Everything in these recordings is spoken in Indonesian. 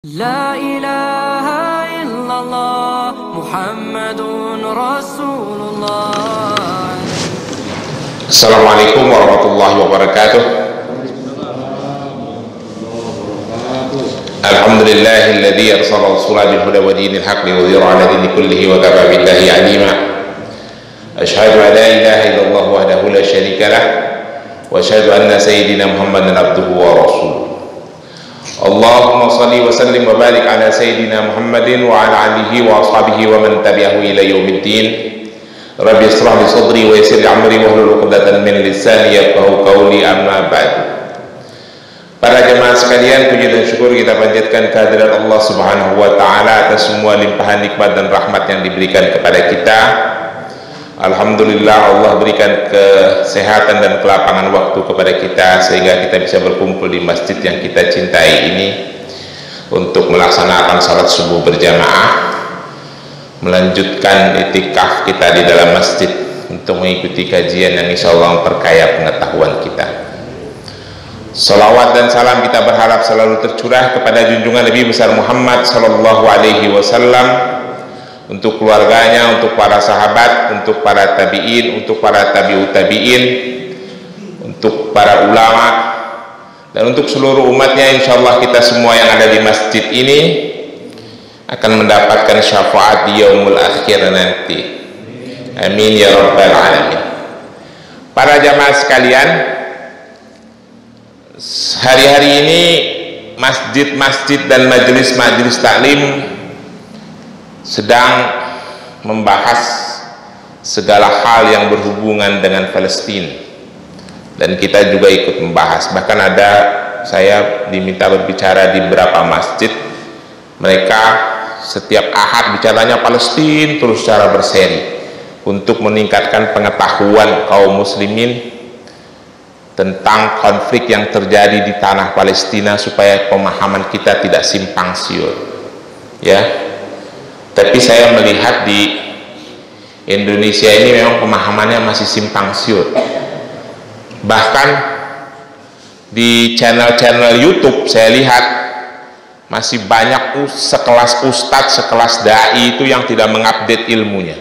La ilaha illallah Muhammadun Rasulullah. Assalamualaikum warahmatullahi wabarakatuh. Alhamdulillahilladzi arsala rasulahu bil huda wa dinil haqqi liyudhhirahu 'ala dini kullihi wa kafa billahi 'alima. Asyhadu an la ilaha illallah wahdahu la syarika lah wa asyhadu anna sayyidina Muhammadan abduhu wa rasuluh. Allahumma salli wa sallim wa barik ala sayyidina Muhammadin wa ala alihi wa ashabihi wa man tabi'ahu ila yaumiddin. Rabbi ishrah li sadri wa yassir li amri wahlul 'uqdatam min lisani yafqahu qawli, amma ba'd. Para jemaah sekalian, puji dan syukur kita panjatkan kehadirat Allah Subhanahu wa taala atas semua limpahan nikmat dan rahmat yang diberikan kepada kita. Alhamdulillah, Allah berikan kesehatan dan kelapangan waktu kepada kita sehingga kita bisa berkumpul di masjid yang kita cintai ini untuk melaksanakan salat subuh berjamaah, melanjutkan itikaf kita di dalam masjid untuk mengikuti kajian yang insya Allah memperkaya pengetahuan kita. Salawat dan salam kita berharap selalu tercurah kepada junjungan Nabi besar Muhammad sallallahu alaihi wasallam, untuk keluarganya, untuk para sahabat, untuk para tabi'in, untuk para tabi'ut tabi'in, untuk para ulama, dan untuk seluruh umatnya. Insyaallah kita semua yang ada di masjid ini akan mendapatkan syafaat di yaumul akhir nanti. Amin ya rabbal alamin. Para jamaah sekalian, hari-hari ini masjid-masjid dan majelis-majelis taklim sedang membahas segala hal yang berhubungan dengan Palestina, dan kita juga ikut membahas. Bahkan ada saya diminta berbicara di beberapa masjid, mereka setiap ahad bicaranya Palestina terus secara berseri untuk meningkatkan pengetahuan kaum muslimin tentang konflik yang terjadi di tanah Palestina supaya pemahaman kita tidak simpang siur, ya. Tapi saya melihat di Indonesia ini memang pemahamannya masih simpang siur. Bahkan di channel-channel YouTube saya lihat masih banyak sekelas ustadz, sekelas dai itu yang tidak mengupdate ilmunya.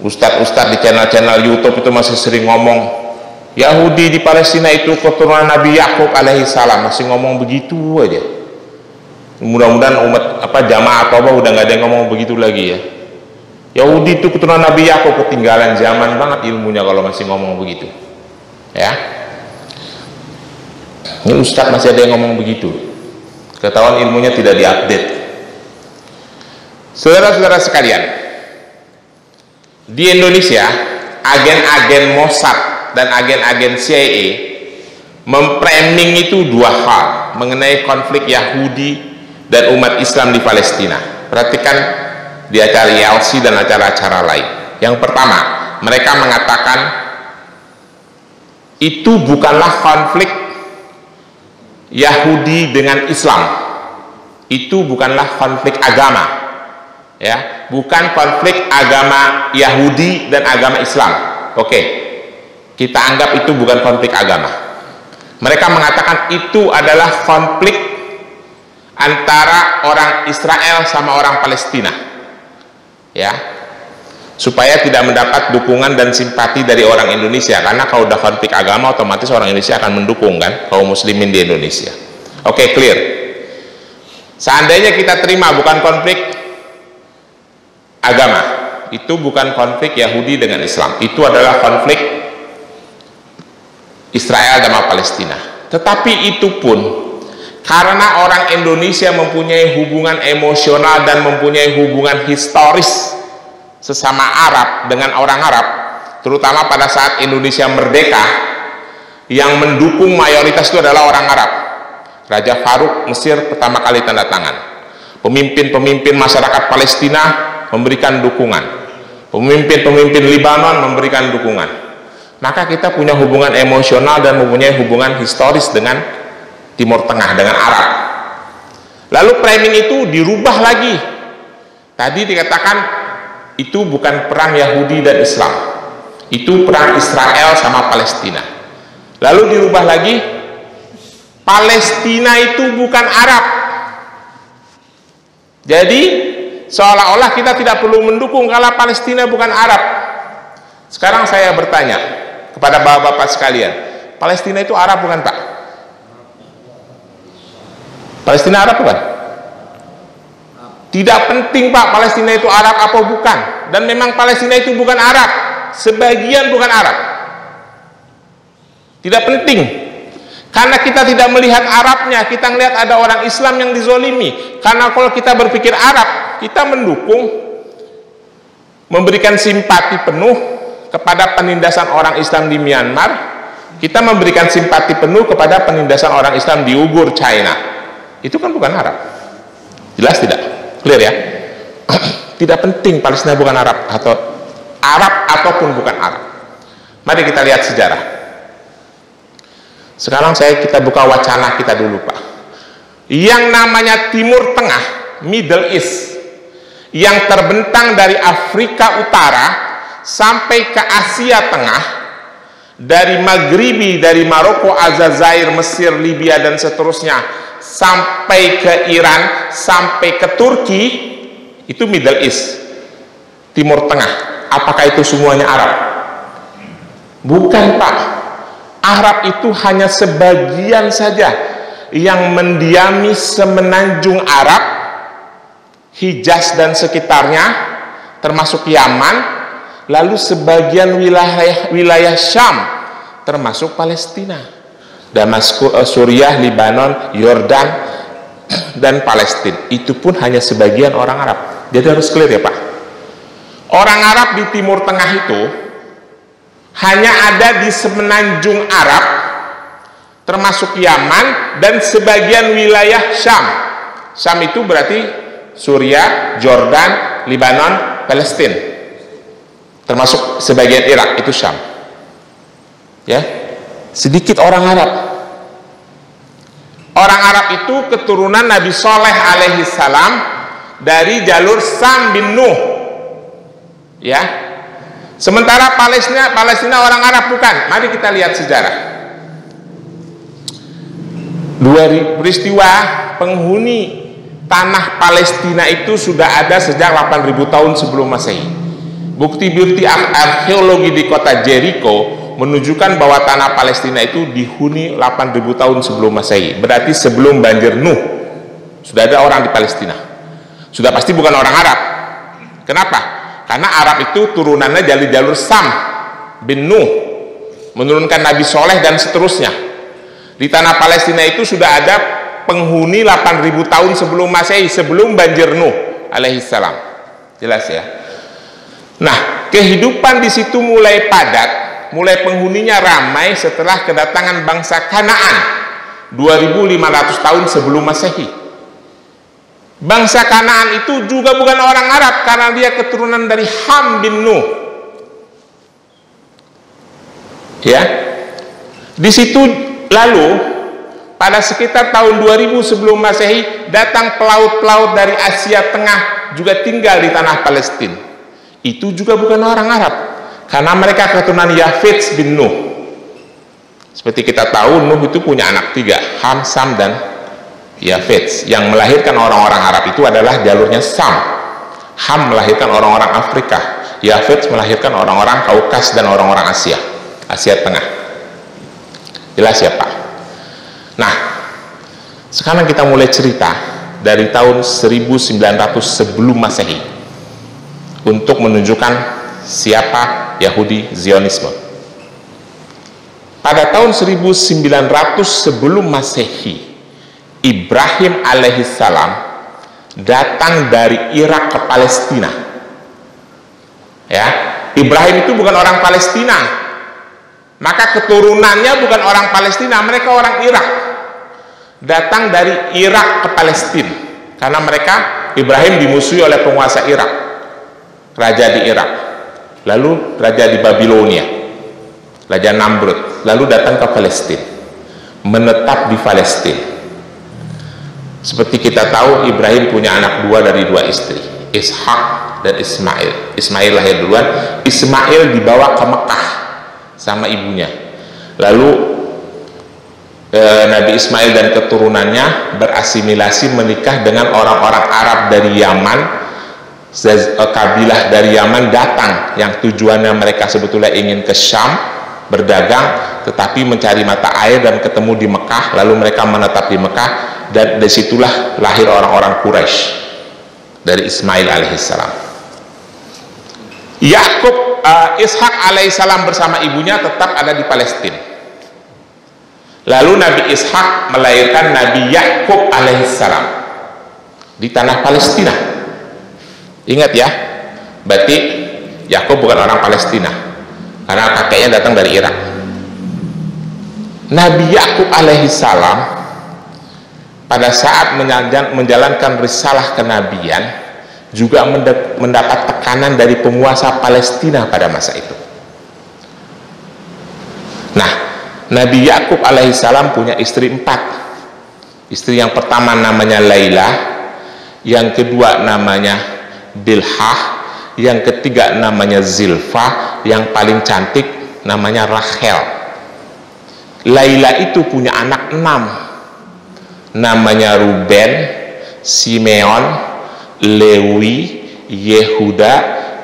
Ustadz-ustadz di channel-channel YouTube itu masih sering ngomong Yahudi di Palestina itu keturunan Nabi Yakub alaihi salam, masih ngomong begitu aja. Mudah-mudahan umat jamaah atau udah nggak ada yang ngomong begitu lagi ya. Yahudi itu keturunan Nabi Yakub, ketinggalan zaman banget ilmunya kalau masih ngomong begitu, ya. Ini ustadz masih ada yang ngomong begitu, ketahuan ilmunya tidak diupdate. Saudara-saudara sekalian, di Indonesia agen-agen Mossad dan agen-agen CIA memframing itu dua hal mengenai konflik Yahudi dan umat Islam di Palestina. Perhatikan di acara YLC dan acara-acara lain. Yang pertama, mereka mengatakan itu bukanlah konflik Yahudi dengan Islam, itu bukanlah konflik agama, ya, bukan konflik agama Yahudi dan agama Islam. Oke, kita anggap itu bukan konflik agama. Mereka mengatakan itu adalah konflik antara orang Israel sama orang Palestina, ya, supaya tidak mendapat dukungan dan simpati dari orang Indonesia, karena kalau udah konflik agama otomatis orang Indonesia akan mendukung kan kaum muslimin di Indonesia. Oke, clear. Seandainya kita terima bukan konflik agama, itu bukan konflik Yahudi dengan Islam, itu adalah konflik Israel sama Palestina. Tetapi itu pun karena orang Indonesia mempunyai hubungan emosional dan mempunyai hubungan historis sesama Arab dengan orang Arab, terutama pada saat Indonesia merdeka, yang mendukung mayoritas itu adalah orang Arab. Raja Faruk Mesir pertama kali tanda tangan, pemimpin-pemimpin masyarakat Palestina memberikan dukungan, pemimpin-pemimpin Libanon memberikan dukungan. Maka kita punya hubungan emosional dan mempunyai hubungan historis dengan Timur Tengah, dengan Arab. Lalu framing itu dirubah lagi. Tadi dikatakan itu bukan perang Yahudi dan Islam, itu perang Israel sama Palestina. Lalu dirubah lagi, Palestina itu bukan Arab, Jadi seolah-olah kita tidak perlu mendukung kalau Palestina bukan Arab. Sekarang saya bertanya kepada bapak-bapak sekalian, Palestina itu Arab bukan Pak? Palestina Arab bukan? Tidak penting Pak Palestina itu Arab apa bukan. Dan memang Palestina itu bukan Arab, sebagian bukan Arab. Tidak penting, karena kita tidak melihat Arabnya, kita melihat ada orang Islam yang dizolimi. Karena kalau kita berpikir Arab, kita mendukung, memberikan simpati penuh kepada penindasan orang Islam di Myanmar. Kita memberikan simpati penuh kepada penindasan orang Islam di Uighur, China. Itu kan bukan Arab. Jelas tidak? Clear ya? Tidak penting Palestina bukan Arab atau Arab ataupun bukan Arab. Mari kita lihat sejarah. Sekarang kita buka wacana kita dulu Pak. Yang namanya Timur Tengah, Middle East, yang terbentang dari Afrika Utara sampai ke Asia Tengah, dari Maghribi, dari Maroko, Aljazair, Mesir, Libya dan seterusnya, sampai ke Iran, sampai ke Turki, itu Middle East, Timur Tengah. Apakah itu semuanya Arab? Bukan Pak. Arab itu hanya sebagian saja yang mendiami semenanjung Arab, Hijaz dan sekitarnya, termasuk Yaman, lalu sebagian wilayah Syam, termasuk Palestina, Damaskus, Suriah, Libanon, Yordan, dan Palestina. Itu pun hanya sebagian orang Arab. Jadi harus clear ya Pak. Orang Arab di Timur Tengah itu hanya ada di semenanjung Arab, termasuk Yaman dan sebagian wilayah Syam. Syam itu berarti Suriah, Jordan, Libanon, Palestina, termasuk sebagian Irak, itu Syam. Ya, sedikit orang Arab. Orang Arab itu keturunan Nabi Saleh alaihi salam dari jalur Sam bin Nuh. Ya. Sementara Palestina orang Arab bukan. Mari kita lihat sejarah. Peristiwa penghuni tanah Palestina itu sudah ada sejak 8.000 tahun sebelum Masehi. Bukti-bukti arkeologi di kota Jericho menunjukkan bahwa tanah Palestina itu dihuni 8.000 tahun sebelum Masehi. Berarti sebelum banjir Nuh sudah ada orang di Palestina. Sudah pasti bukan orang Arab. Kenapa? Karena Arab itu turunannya dari jalur Sam bin Nuh, menurunkan Nabi Soleh dan seterusnya. Di tanah Palestina itu sudah ada penghuni 8.000 tahun sebelum Masehi, sebelum banjir Nuh alaihissalam. Jelas ya? Nah, kehidupan di situ mulai padat, mulai penghuninya ramai setelah kedatangan bangsa Kanaan 2.500 tahun sebelum Masehi. Bangsa Kanaan itu juga bukan orang Arab karena dia keturunan dari Ham bin Nuh. Ya. Di situ lalu pada sekitar tahun 2000 sebelum Masehi datang pelaut-pelaut dari Asia Tengah juga tinggal di tanah Palestina. Itu juga bukan orang Arab karena mereka keturunan Yafets bin Nuh. Seperti kita tahu Nuh itu punya anak 3, Ham, Sam dan Yafets. Yang melahirkan orang-orang Arab itu adalah jalurnya Sam. Ham melahirkan orang-orang Afrika, Yafets melahirkan orang-orang Kaukas dan orang-orang Asia Tengah. Jelas ya Pak? Nah, sekarang kita mulai cerita dari tahun 1900 sebelum Masehi untuk menunjukkan siapa Yahudi Zionisme. Pada tahun 1900 sebelum Masehi, Ibrahim alaihissalam datang dari Irak ke Palestina. Ya, Ibrahim itu bukan orang Palestina, maka keturunannya bukan orang Palestina, mereka orang Irak. Datang dari Irak ke Palestina karena Ibrahim dimusuhi oleh penguasa Irak, raja di Irak, lalu raja di Babilonia, raja Namrud, lalu datang ke Palestina, menetap di Palestina. Seperti kita tahu Ibrahim punya anak 2 dari 2 istri, Ishak dan Ismail. Ismail lahir duluan, Ismail dibawa ke Mekah sama ibunya. Lalu Nabi Ismail dan keturunannya berasimilasi, menikah dengan orang-orang Arab dari Yaman. Kabilah dari Yaman datang yang tujuannya mereka sebetulnya ingin ke Syam berdagang, tetapi mencari mata air dan ketemu di Mekah, lalu mereka menetap di Mekah, dan disitulah lahir orang-orang Quraisy dari Ismail alaihissalam. Ishak alaihissalam bersama ibunya tetap ada di Palestina. Lalu Nabi Ishak melahirkan Nabi Yakub alaihissalam di tanah Palestina. Ingat ya, berarti Yakub bukan orang Palestina, karena kakeknya datang dari Irak. Nabi Yakub alaihissalam pada saat menjalankan risalah kenabian juga mendapat tekanan dari penguasa Palestina pada masa itu. Nah, Nabi Yakub alaihissalam punya istri 4. Istri yang pertama namanya Laila, yang kedua namanya Bilhah, yang ketiga namanya Zilfa, yang paling cantik namanya Rachel. Laila itu punya anak 6, namanya Ruben, Simeon, Lewi, Yehuda,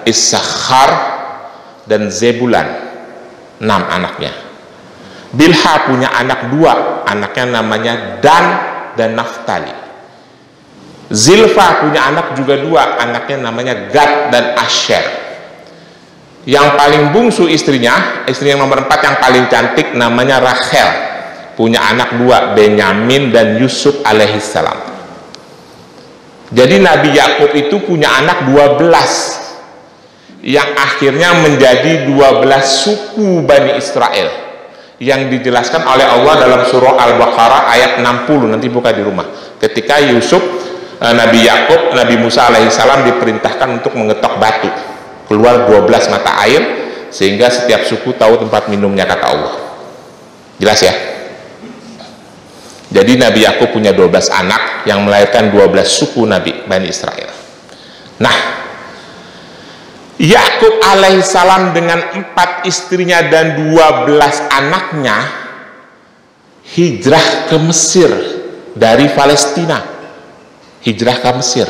Issakhar, dan Zebulan. 6 anaknya. Bilha punya anak 2, anaknya namanya Dan dan Naftali. Zilfa punya anak juga 2, anaknya namanya Gad dan Asher. Yang paling bungsu istrinya, istri yang nomor 4 yang paling cantik namanya Rachel, punya anak 2, Benyamin dan Yusuf alaihissalam. Jadi Nabi Yakub itu punya anak 12, yang akhirnya menjadi 12 suku Bani Israel, yang dijelaskan oleh Allah dalam surah Al-Baqarah ayat 60. Nanti buka di rumah, ketika Nabi Yakub, Nabi Musa alaihissalam diperintahkan untuk mengetok batu, keluar 12 mata air, sehingga setiap suku tahu tempat minumnya, kata Allah. Jelas ya? Jadi Nabi Yakub punya 12 anak yang melahirkan 12 suku Nabi Bani Israel. Nah, Yakub alaihissalam dengan 4 istrinya dan 12 anaknya hijrah ke Mesir dari Palestina. Hijrah ke Mesir.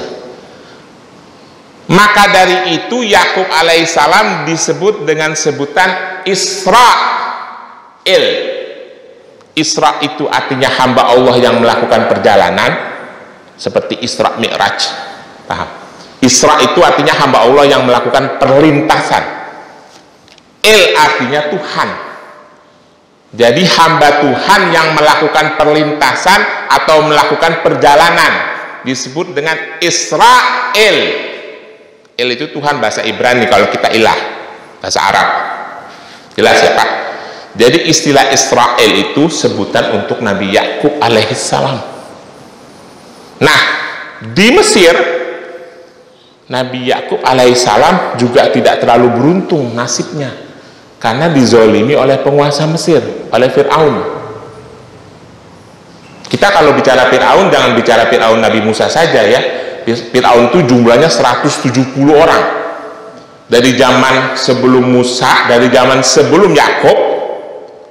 Maka dari itu Yakub alaihissalam disebut dengan sebutan Israel. Isra itu artinya hamba Allah yang melakukan perjalanan, seperti Isra Mi'raj. Paham? Isra itu artinya hamba Allah yang melakukan perlintasan. Artinya Tuhan. Jadi hamba Tuhan yang melakukan perlintasan atau melakukan perjalanan disebut dengan Israel. Itu Tuhan bahasa Ibrani, kalau kita ilah bahasa Arab. Jelas ya Pak? Jadi istilah Israel itu sebutan untuk Nabi Yakub alaihissalam. Nah, di Mesir Nabi Yakub alaihissalam juga tidak terlalu beruntung nasibnya, karena dizolimi oleh penguasa Mesir, oleh Fir'aun. Kita kalau bicara Fir'aun, jangan bicara Fir'aun Nabi Musa saja ya. Fir'aun itu jumlahnya 170 orang. Dari zaman sebelum Musa, dari zaman sebelum Yakub,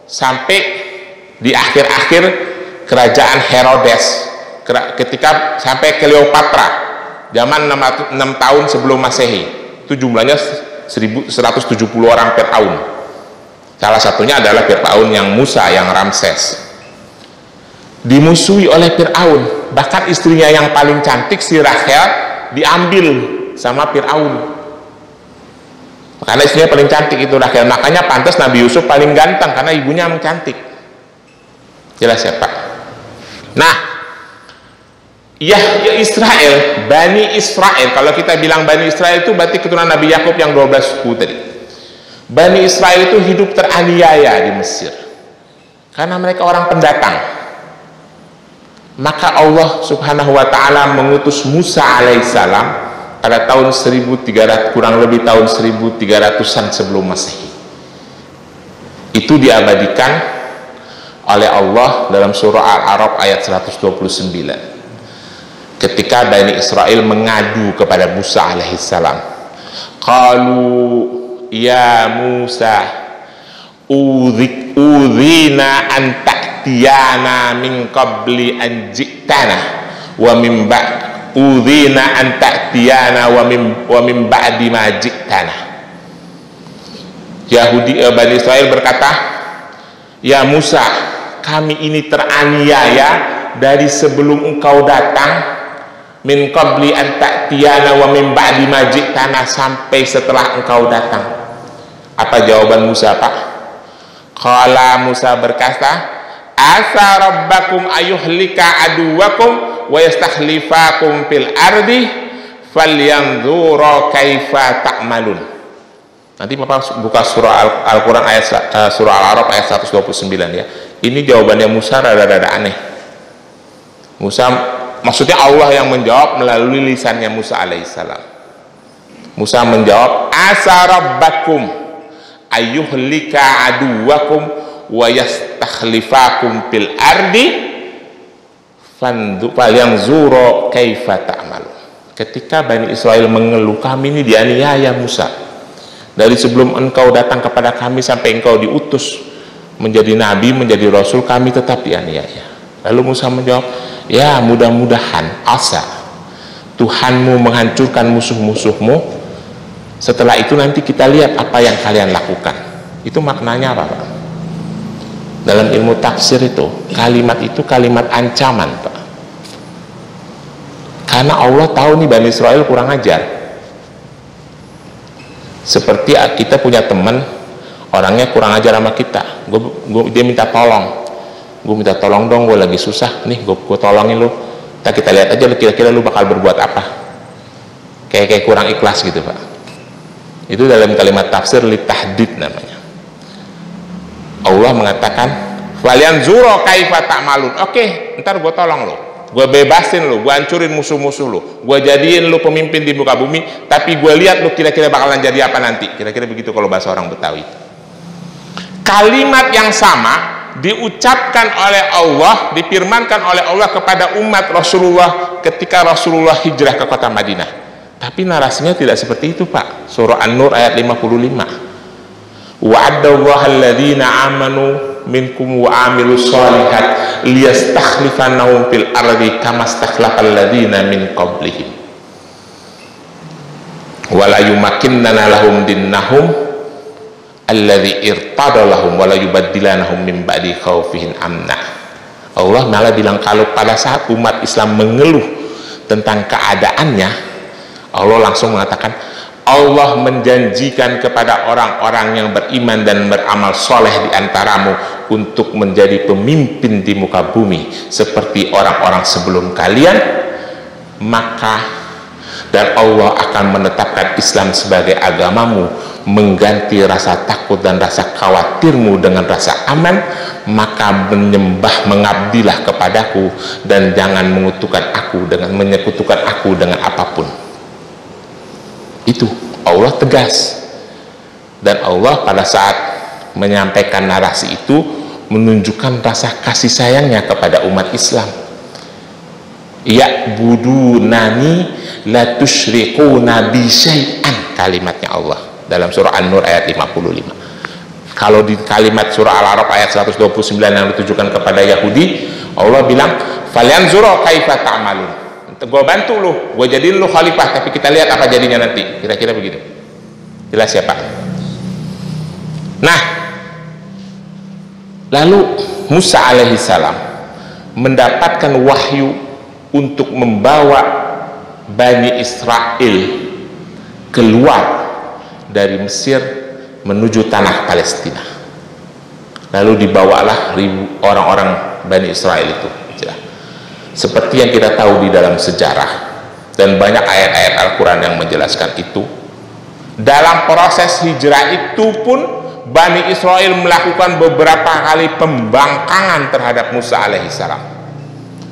sampai di akhir-akhir kerajaan Herodes, ketika sampai Kleopatra, zaman 6 tahun sebelum Masehi, itu jumlahnya 170 orang Fir'aun. Salah satunya adalah Fir'aun yang Musa, yang Ramses. Dimusuhi oleh Fir'aun, bahkan istrinya yang paling cantik, si Rachel, diambil sama Fir'aun. Karena istrinya paling cantik itu Rachel, makanya pantas Nabi Yusuf paling ganteng, karena ibunya yang cantik. Jelas ya Pak? Nah, ya Israel, Bani Israel, kalau kita bilang Bani Israel itu berarti keturunan Nabi Yakub yang 12 suku tadi. Bani Israel itu hidup teraniaya di Mesir, karena mereka orang pendatang. Maka Allah subhanahu wa ta'ala mengutus Musa alaihissalam pada tahun 1300, kurang lebih tahun 1300-an sebelum Masehi. Itu diabadikan oleh Allah dalam surah Al-A'raf ayat 129, ketika Bani Israel mengadu kepada Musa alaihissalam. Qalu ya Musa udhina an ta'tina ta'tiyana min qabli an ji'tana wa min udhina an ta'tiyana wa min ba'di ma ji'tana. Yahudi Bani Israel berkata, ya Musa, kami ini teraniaya dari sebelum engkau datang, min qabli an ta'tiyana wa min ba'di ma ji'tana, sampai setelah engkau datang. Apa jawaban Musa, Pak? Qala, Musa berkata, asa rabbakum ayuhlika aduwakum wa yastakhlifakum fil ardi falyanzura kaifa ta'malun. Nanti Bapak buka surah Al-Quran ayat surah Al-A'raf ayat 129 ya. Ini jawabannya Musa rada-rada aneh. Musa, maksudnya Allah yang menjawab melalui lisannya Musa alaihissalam. Musa menjawab, asa rabbakum ayyuhlika aduwakum wa yastakhlifakum fil ardi falyanzura kaifa ta'malun. Ketika Bani Israel mengeluh, kami ini dianiaya Musa. Dari sebelum engkau datang kepada kami sampai engkau diutus menjadi nabi, menjadi rasul, kami tetap dianiaya. Lalu Musa menjawab, ya mudah-mudahan asa Tuhanmu menghancurkan musuh-musuhmu. Setelah itu nanti kita lihat apa yang kalian lakukan. Itu maknanya apa, Pak? Dalam ilmu tafsir itu kalimat ancaman, Pak. Karena Allah tahu nih Bani Israel kurang ajar. Seperti kita punya teman, orangnya kurang ajar sama kita. Dia minta tolong. Gue minta tolong dong, gue lagi susah nih, gue tolongin lu. Kita lihat aja kira-kira lu bakal berbuat apa. Kayak kurang ikhlas gitu, Pak. Itu dalam kalimat tafsir li tahdid namanya. Allah mengatakan, falyanzura kaifa ta'malun. Oke, ntar gue tolong lu, gue bebasin lu, gue hancurin musuh-musuh lu, gue jadiin lu pemimpin di muka bumi, tapi gue lihat lu kira-kira bakalan jadi apa nanti. Kira-kira begitu kalau bahasa orang Betawi. Kalimat yang sama diucapkan oleh Allah, difirmankan oleh Allah kepada umat Rasulullah ketika Rasulullah hijrah ke kota Madinah. Tapi narasinya tidak seperti itu, Pak. Surah An-Nur ayat 55. Wa'adallahu alladhina amanu minkum wa amilus shalihat liyastakhlifannahum fil ardi kama stakhlafal ladzina min qablihim wa la yumakkinanna lahum dinnahum alladzi irtada lahum wa la yubaddilanahum min ba'di khaufihim amna. Allah malah bilang kalau pada saat umat Islam mengeluh tentang keadaannya, Allah langsung mengatakan, Allah menjanjikan kepada orang-orang yang beriman dan beramal soleh di antaramu untuk menjadi pemimpin di muka bumi seperti orang-orang sebelum kalian, maka dan Allah akan menetapkan Islam sebagai agamamu, mengganti rasa takut dan rasa khawatirmu dengan rasa aman, maka mengabdilah kepadaku dan jangan menyekutukan aku dengan apapun. Itu Allah tegas. Dan Allah pada saat menyampaikan narasi itu menunjukkan rasa kasih sayangnya kepada umat Islam. Ya'budunani la tusyriquna bi syai'an, kalimatnya Allah dalam surah An-Nur ayat 55. Kalau di kalimat surah Al-A'raf ayat 129 yang ditujukan kepada Yahudi, Allah bilang falyanzura kaifa ta'malun. Gue bantu lu, gue jadiin lu khalifah, tapi kita lihat apa jadinya nanti. Kira-kira begitu. Jelas ya, Pak? Nah, lalu Musa alaihissalam mendapatkan wahyu untuk membawa Bani Israel keluar dari Mesir menuju tanah Palestina. Lalu dibawalah orang-orang Bani Israel itu. Seperti yang kita tahu di dalam sejarah dan banyak ayat-ayat Al-Quran yang menjelaskan itu. Dalam proses hijrah itu pun Bani Israel melakukan beberapa kali pembangkangan terhadap Musa alaihissalam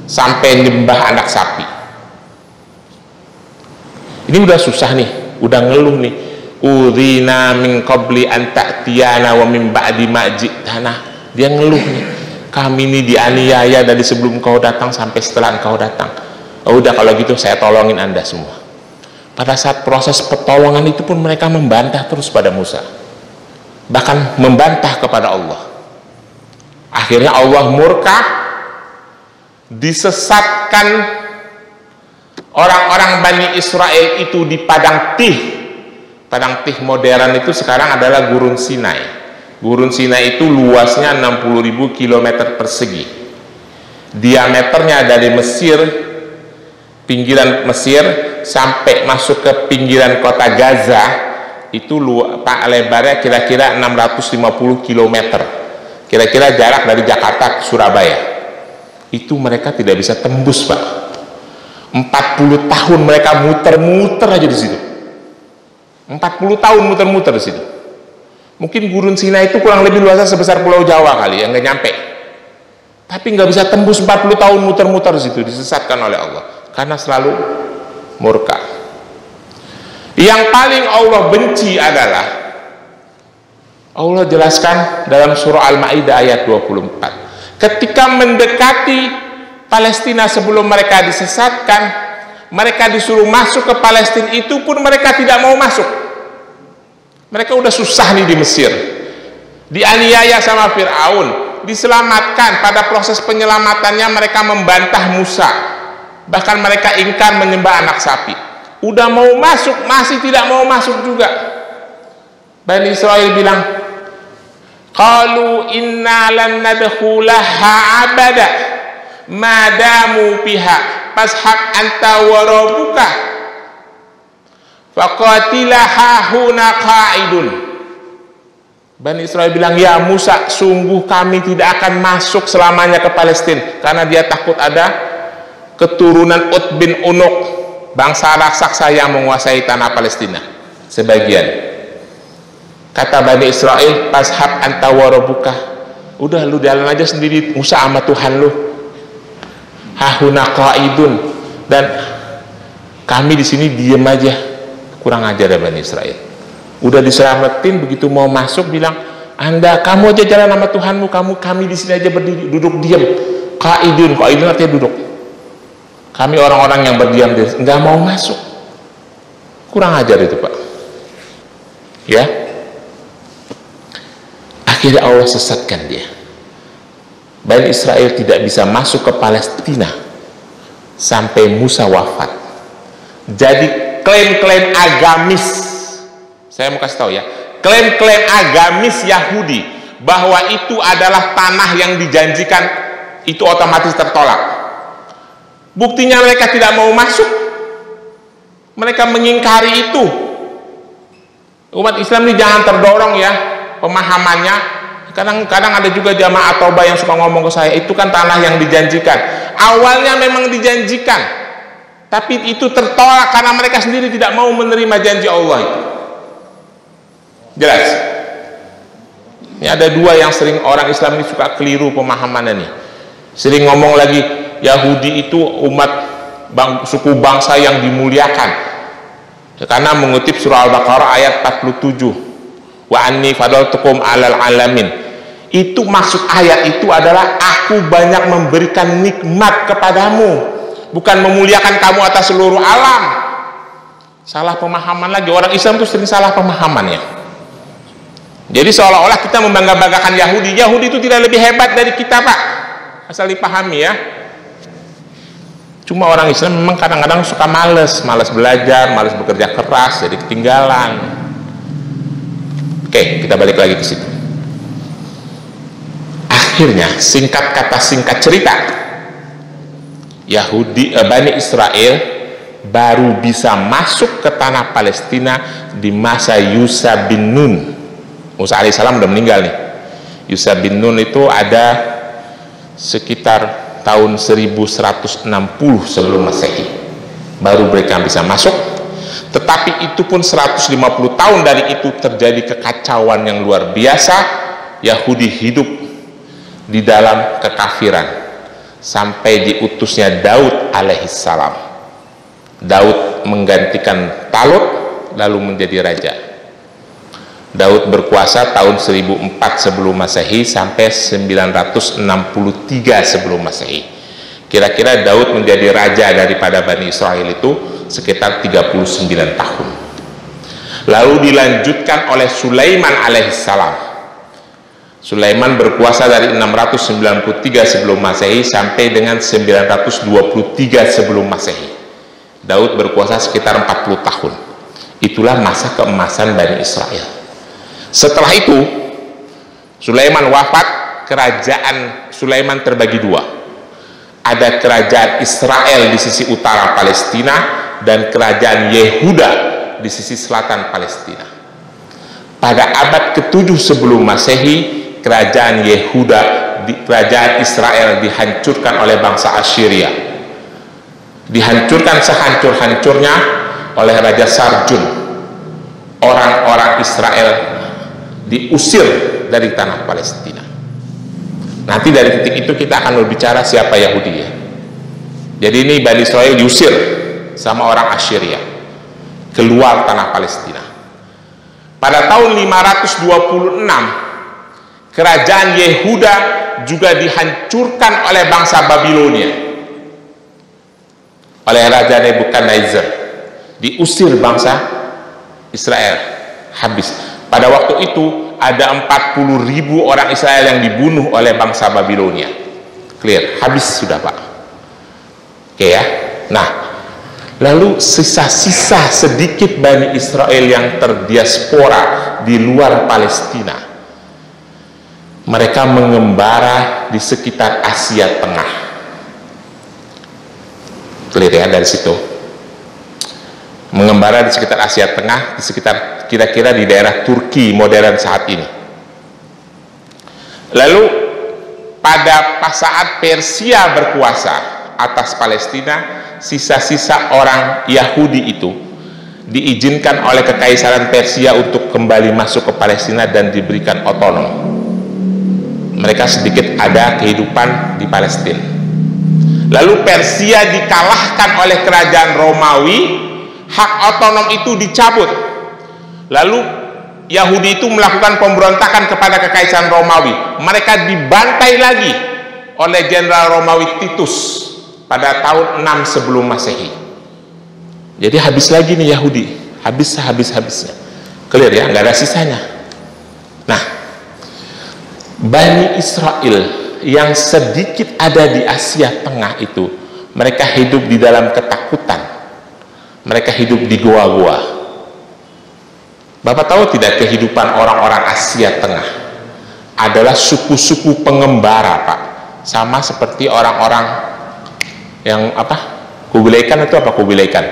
sampai nyembah anak sapi. Ini udah susah nih, udah ngeluh nih. Udzina min qabli an ta'tiyana wa min ba'di ma ji'tana. Dia ngeluh nih, kami ini dianiaya dari sebelum engkau datang sampai setelah engkau datang. Oh, udah kalau gitu saya tolongin Anda semua. Pada saat proses pertolongan itu pun mereka membantah terus pada Musa, bahkan membantah kepada Allah. Akhirnya Allah murka, disesatkan orang-orang Bani Israel itu di Padang Tih. Padang Tih modern itu sekarang adalah Gurun Sinai. Gurun Sinai itu luasnya 60.000 km persegi. Diameternya dari Mesir, pinggiran Mesir sampai masuk ke pinggiran kota Gaza itu lebarnya kira-kira 650 km. Kira-kira jarak dari Jakarta ke Surabaya. Itu mereka tidak bisa tembus, Pak. 40 tahun mereka muter-muter aja di situ. 40 tahun muter-muter di situ. Mungkin Gurun Sinai itu kurang lebih luasnya sebesar Pulau Jawa kali, yang nggak nyampe. Tapi nggak bisa tembus 40 tahun muter-muter di situ, disesatkan oleh Allah. Karena selalu murka. Yang paling Allah benci adalah Allah jelaskan dalam surah Al-Maidah ayat 24. Ketika mendekati Palestina sebelum mereka disesatkan, mereka disuruh masuk ke Palestina, itu pun mereka tidak mau masuk. Mereka udah susah nih di Mesir, dianiaya sama Fir'aun, diselamatkan. Pada proses penyelamatannya mereka membantah Musa, bahkan mereka ingkar menyembah anak sapi. Udah mau masuk, masih tidak mau masuk juga. Bani Israel bilang, qalu inna lan nadkhulaha abada madamu fiha fashhab anta wa rabbuka faqatilaha huna qa'idun. Bani Israel bilang, ya Musa, sungguh kami tidak akan masuk selamanya ke Palestina, karena dia takut ada keturunan Ut bin Unuk, bangsa raksasa yang menguasai tanah Palestina sebagian. Kata Bani Israel, fashhab anta wa rabbuka, udah lu jalan aja sendiri Musa sama Tuhan lu, hahuna qa'idun, dan kami di sini diem aja. Kurang ajar ya Bani Israel. Udah diselamatin, begitu mau masuk bilang, kamu aja jalan sama Tuhanmu, kami di sini aja berdiri, duduk diam. Qa'idun artinya duduk. Kami orang-orang yang berdiam diri, nggak mau masuk. Kurang ajar itu, Pak. Ya. Akhirnya Allah sesatkan dia. Bani Israel tidak bisa masuk ke Palestina sampai Musa wafat. Jadi klaim-klaim agamis, saya mau kasih tahu ya, klaim-klaim agamis Yahudi bahwa itu adalah tanah yang dijanjikan, itu otomatis tertolak. Buktinya mereka tidak mau masuk, mereka mengingkari itu. Umat Islam ini jangan terdorong ya pemahamannya. Kadang-kadang ada juga jamaah Toba yang suka ngomong ke saya, itu kan tanah yang dijanjikan. Awalnya memang dijanjikan, tapi itu tertolak karena mereka sendiri tidak mau menerima janji Allah itu. Jelas? Ini ada dua yang sering orang Islam ini suka keliru pemahamannya nih. Sering ngomong lagi, Yahudi itu umat suku bangsa yang dimuliakan. Karena mengutip surah Al-Baqarah ayat 47. Wa anni fadaltukum alal alamin. Itu maksud ayat itu adalah aku banyak memberikan nikmat kepadamu, bukan memuliakan kamu atas seluruh alam. Salah pemahaman lagi, orang Islam itu sering salah pemahamannya. Jadi seolah-olah kita membangga-banggakan Yahudi. Yahudi itu tidak lebih hebat dari kita, Pak, asal dipahami ya. Cuma orang Islam memang kadang-kadang suka malas belajar, malas bekerja keras, jadi ketinggalan. Oke, kita balik lagi ke situ. Akhirnya, singkat kata singkat cerita, Bani Israel baru bisa masuk ke tanah Palestina di masa Yusha bin Nun. Musa alaihissalam udah meninggal nih. Yusha bin Nun itu ada sekitar tahun 1160 sebelum Masehi. Baru mereka bisa masuk. Tetapi itu pun 150 tahun dari itu terjadi kekacauan yang luar biasa. Yahudi hidup di dalam kekafiran sampai diutusnya Daud alaihissalam. Daud menggantikan Talut lalu menjadi raja. Daud berkuasa tahun 1004 sebelum Masehi sampai 963 sebelum Masehi. Kira-kira Daud menjadi raja daripada Bani Israel itu sekitar 39 tahun. Lalu dilanjutkan oleh Sulaiman alaihissalam. Sulaiman berkuasa dari 693 sebelum Masehi sampai dengan 923 sebelum Masehi. Daud berkuasa sekitar 40 tahun. Itulah masa keemasan Bani Israel. Setelah itu Sulaiman wafat. Kerajaan Sulaiman terbagi dua. Ada kerajaan Israel di sisi utara Palestina dan kerajaan Yehuda di sisi selatan Palestina. Pada abad ke-7 sebelum Masehi, kerajaan Yehuda, kerajaan Israel dihancurkan oleh bangsa Assyria. Dihancurkan sehancur-hancurnya oleh Raja Sarjun. Orang-orang Israel diusir dari tanah Palestina. Nanti dari titik itu kita akan berbicara siapa Yahudi ya. Jadi ini Bani Israel diusir sama orang Assyria keluar tanah Palestina. Pada tahun 526 kerajaan Yehuda juga dihancurkan oleh bangsa Babilonia, oleh Raja Nebukadnezar. Diusir bangsa Israel, habis. Pada waktu itu ada 40.000 orang Israel yang dibunuh oleh bangsa Babilonia. Clear, habis sudah Pak. Oke ya. Nah, lalu sisa-sisa sedikit Bani Israel yang terdiaspora di luar Palestina. Mereka mengembara di sekitar Asia Tengah. Clear ya dari situ. Mengembara di sekitar Asia Tengah, di sekitar kira-kira di daerah Turki modern saat ini. Lalu pada saat Persia berkuasa atas Palestina, sisa-sisa orang Yahudi itu diizinkan oleh Kekaisaran Persia untuk kembali masuk ke Palestina dan diberikan otonom. Mereka sedikit ada kehidupan di Palestina. Lalu Persia dikalahkan oleh kerajaan Romawi, hak otonom itu dicabut. Lalu Yahudi itu melakukan pemberontakan kepada Kekaisaran Romawi. Mereka dibantai lagi oleh Jenderal Romawi Titus pada tahun 6 sebelum Masehi. Jadi habis lagi nih Yahudi, habisnya. Clear ya, nggak ada sisanya. Nah, Bani Israel yang sedikit ada di Asia Tengah itu, mereka hidup di dalam ketakutan. Mereka hidup di goa-goa. Bapak tahu tidak, kehidupan orang-orang Asia Tengah adalah suku-suku pengembara Pak, sama seperti orang-orang yang apa? Kubilaikan itu apa Kubilaikan?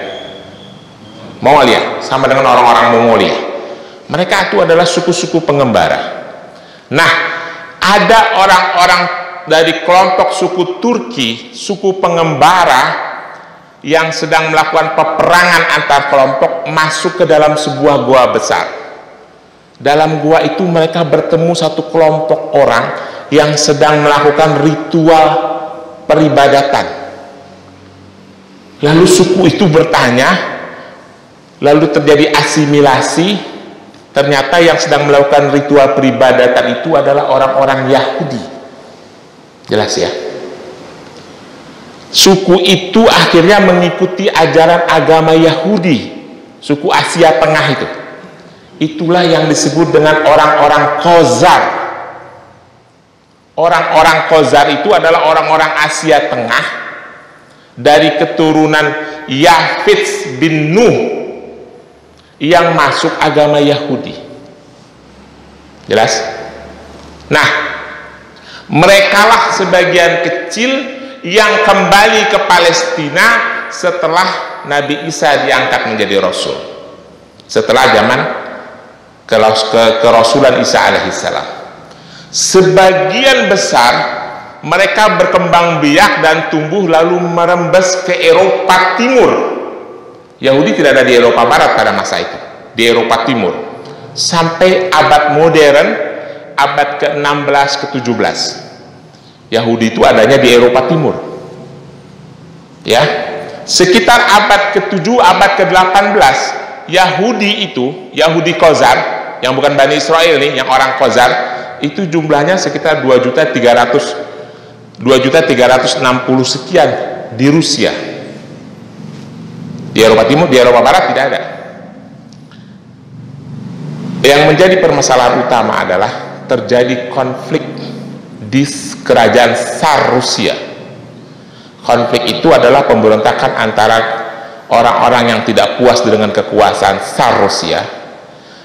Mongolia, sama dengan orang-orang Mongolia. Mereka itu adalah suku-suku pengembara. Nah, ada orang-orang dari kelompok suku Turki, suku pengembara yang sedang melakukan peperangan antar kelompok masuk ke dalam sebuah gua besar. Dalam gua itu mereka bertemu satu kelompok orang yang sedang melakukan ritual peribadatan. Lalu suku itu bertanya, lalu terjadi asimilasi. Ternyata yang sedang melakukan ritual peribadatan itu adalah orang-orang Yahudi. Jelas ya? Suku itu akhirnya mengikuti ajaran agama Yahudi, suku Asia Tengah itu. Itulah yang disebut dengan orang-orang Khazar. Orang-orang Khazar itu adalah orang-orang Asia Tengah dari keturunan Yafits bin Nuh yang masuk agama Yahudi. Jelas? Nah, merekalah sebagian kecil yang kembali ke Palestina setelah Nabi Isa diangkat menjadi Rasul, setelah zaman kerasulan Isa alaihissalam. Sebagian besar mereka berkembang biak dan tumbuh lalu merembes ke Eropa Timur. Yahudi tidak ada di Eropa Barat pada masa itu, di Eropa Timur sampai abad modern, abad ke-16 ke-17. Yahudi itu adanya di Eropa Timur. Ya, sekitar abad ke-7, abad ke-18, Yahudi itu, Yahudi Khazar, yang bukan Bani Israel nih, yang orang Khazar, itu jumlahnya sekitar 2.360 sekian di Rusia. Di Eropa Timur, di Eropa Barat tidak ada. Yang menjadi permasalahan utama adalah terjadi konflik di kerajaan Tsar Rusia. Konflik itu adalah pemberontakan antara orang-orang yang tidak puas dengan kekuasaan Tsar Rusia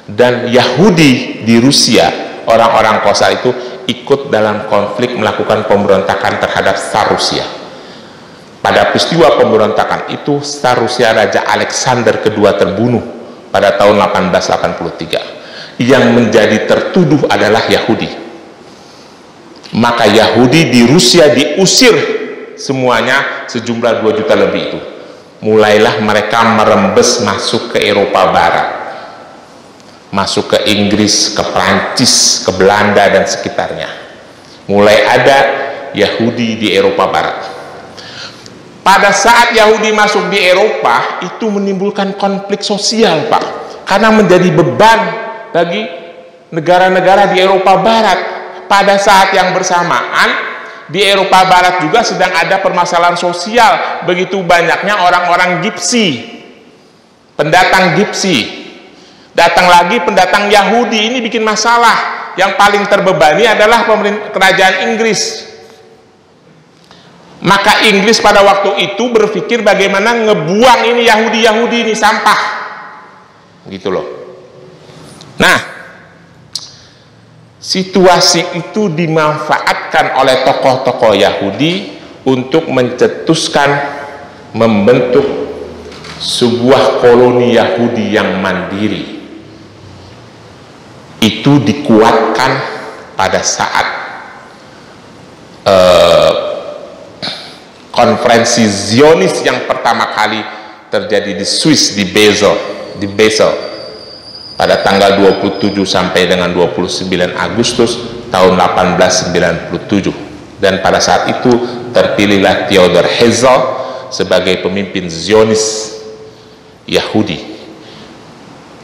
dan Yahudi di Rusia. Orang-orang Kosar itu ikut dalam konflik melakukan pemberontakan terhadap Tsar Rusia. Pada peristiwa pemberontakan itu, Tsar Rusia Raja Alexander II terbunuh pada tahun 1883. Yang menjadi tertuduh adalah Yahudi. Maka Yahudi di Rusia diusir semuanya, sejumlah 2 juta lebih itu. Mulailah mereka merembes masuk ke Eropa Barat, masuk ke Inggris, ke Prancis, ke Belanda dan sekitarnya. Mulai ada Yahudi di Eropa Barat. Pada saat Yahudi masuk di Eropa, itu menimbulkan konflik sosial, Pak, karena menjadi beban bagi negara-negara di Eropa Barat. Pada saat yang bersamaan di Eropa Barat juga sedang ada permasalahan sosial. Begitu banyaknya orang-orang Gipsi, pendatang Gipsi. Datang lagi pendatang Yahudi, ini bikin masalah. Yang paling terbebani adalah kerajaan Inggris. Maka Inggris pada waktu itu berpikir bagaimana ngebuang ini Yahudi-Yahudi ini, sampah. Gitu loh. Nah, situasi itu dimanfaatkan oleh tokoh-tokoh Yahudi untuk mencetuskan, membentuk sebuah koloni Yahudi yang mandiri. Itu dikuatkan pada saat konferensi Zionis yang pertama kali terjadi di Swiss, di Basel pada tanggal 27 sampai dengan 29 Agustus tahun 1897. Dan pada saat itu terpilihlah Theodor Herzl sebagai pemimpin Zionis Yahudi